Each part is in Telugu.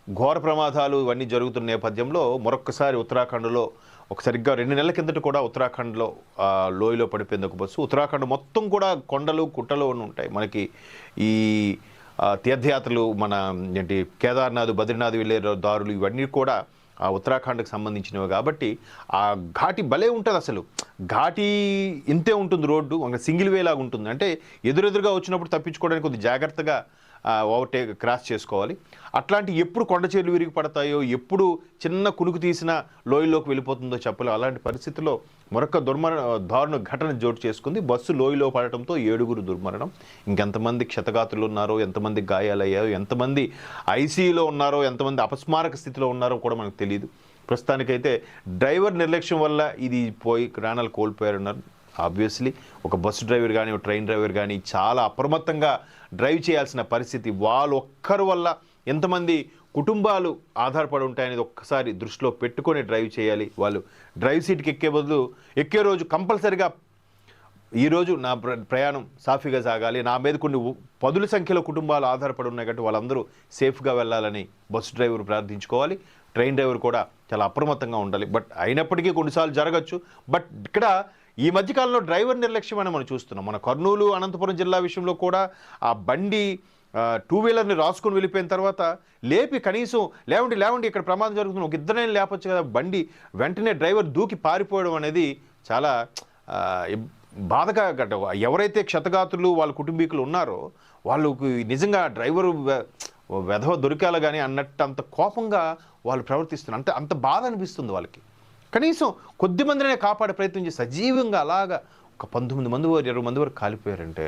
ఘోర ప్రమాదాలు ఇవన్నీ జరుగుతున్న నేపథ్యంలో మరొక్కసారి ఉత్తరాఖండ్లో సరిగ్గా 2 నెలల కిందట కూడా ఉత్తరాఖండ్లో లోయలో పడిపోయింది ఒక బస్సు. ఉత్తరాఖండ్ మొత్తం కూడా కొండలు గుట్టలు ఉంటాయి. మనకి ఈ తీర్థయాత్రలు మన ఏంటి కేదార్నాథ్ బద్రీనాథ్ వెళ్ళే దారులు ఇవన్నీ కూడా ఉత్తరాఖండ్కి సంబంధించినవి కాబట్టి ఆ ఘాటి భలే ఉంటుంది. అసలు ఘాటి ఇంతే ఉంటుంది, రోడ్డు ఒక సింగిల్ వే లాగా ఉంటుంది. అంటే ఎదురెదురుగా వచ్చినప్పుడు తప్పించుకోవడానికి కొద్దిగా జాగ్రత్తగా ఓవర్టేక్ క్రాస్ చేసుకోవాలి. అట్లాంటి ఎప్పుడు కొండ చర్యలు విరిగి పడతాయో, ఎప్పుడు చిన్న కునుకు తీసిన లోయలోకి వెళ్ళిపోతుందో చెప్పలేం. అలాంటి పరిస్థితుల్లో మరొక దారుణ ఘటన చోటు చేసుకుంది. బస్సు లోయలో పడటంతో 7గురు దుర్మరణం. ఇంకెంతమంది క్షతగాత్రులు ఉన్నారో, ఎంతమంది గాయాలయ్యారో, ఎంతమంది ఐసీయూలో ఉన్నారో, ఎంతమంది అపస్మారక స్థితిలో ఉన్నారో కూడా మనకు తెలియదు. ప్రస్తుతానికైతే డ్రైవర్ నిర్లక్ష్యం వల్ల ఇది పోయి ప్రాణాలు కోల్పోయారన్నారు. ఆబ్వియస్లీ ఒక బస్సు డ్రైవర్ కానీ, ఒక ట్రైన్ డ్రైవర్ కానీ చాలా అప్రమత్తంగా డ్రైవ్ చేయాల్సిన పరిస్థితి. వాళ్ళు ఒక్కరి వల్ల ఎంతమంది కుటుంబాలు ఆధారపడి ఉంటాయనేది ఒక్కసారి దృష్టిలో పెట్టుకొని డ్రైవ్ చేయాలి. వాళ్ళు డ్రైవ్ సీట్కి ఎక్కే బదులు ఎక్కే రోజు కంపల్సరిగా ఈరోజు నా ప్రయాణం సాఫీగా సాగాలి, నా మీద కొన్ని పదుల సంఖ్యలో కుటుంబాలు ఆధారపడి ఉన్నాయి కాబట్టి వాళ్ళందరూ సేఫ్గా వెళ్ళాలని బస్సు డ్రైవర్ ప్రార్థించుకోవాలి. ట్రైన్ డ్రైవర్ కూడా చాలా అప్రమత్తంగా ఉండాలి. బట్ అయినప్పటికీ కొన్నిసార్లు జరగచ్చు. బట్ ఇక్కడ ఈ మధ్యకాలంలో డ్రైవర్ నిర్లక్ష్యం అని మనం చూస్తున్నాం. మన కర్నూలు అనంతపురం జిల్లా విషయంలో కూడా ఆ బండి 2 వీలర్ని రాసుకొని వెళ్ళిపోయిన తర్వాత లేపి కనీసం లేవండి ఇక్కడ ప్రమాదం జరుగుతుంది, ఒక ఇద్దరైనా లేపొచ్చు కదా. బండి వెంటనే డ్రైవర్ దూకి పారిపోవడం అనేది చాలా బాధగా. ఎవరైతే క్షతగాత్రులు వాళ్ళ కుటుంబీకులు ఉన్నారో వాళ్ళకు నిజంగా డ్రైవరు వెధవ దొరికాల కానీ అన్నట్టు అంత కోపంగా వాళ్ళు ప్రవర్తిస్తున్నారు. అంత బాధ అనిపిస్తుంది వాళ్ళకి. కనీసం కొద్ది మందినే కాపాడే ప్రయత్నం చేసి సజీవంగా అలాగా ఒక 19 మంది 20 మంది వరకు కాలిపోయారంటే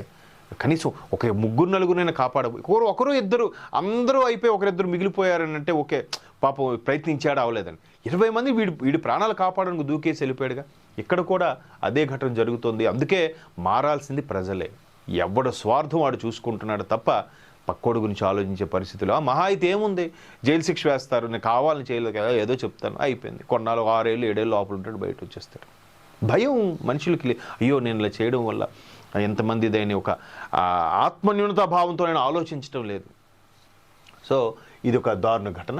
కనీసం ఒక 3-4 కాపాడబోయి ఒకరు ఇద్దరు అందరూ అయిపోయి ఒకరిద్దరు మిగిలిపోయారని అంటే ఓకే, పాపం ప్రయత్నించాడు అవలేదని. 20 మంది వీడి ప్రాణాలు కాపాడడానికి దూకేసి వెళ్ళిపోయాడుగా. ఇక్కడ కూడా అదే ఘటన జరుగుతుంది. అందుకే మారాల్సింది ప్రజలే. ఎవడ స్వార్థం వాడు చూసుకుంటున్నాడు తప్ప పక్కోడు గురించి ఆలోచించే పరిస్థితులు. మహా అయితే ఏముంది, జైలు శిక్ష వేస్తారు, నేను కావాలని చేయలేదు కదా, ఏదో చెప్తాను, అయిపోయింది. కొన్నాళ్ళు 6 ఏళ్ళు 7 ఏళ్ళు లోపల ఉంటాడు, బయట వచ్చేస్తాడు. భయం మనుషులకి, అయ్యో నేను ఇలా చేయడం వల్ల ఎంతమంది దాన్ని ఒక ఆత్మన్యూనతా భావంతో నేను ఆలోచించడం లేదు. సో ఇది ఒక దారుణ ఘటన.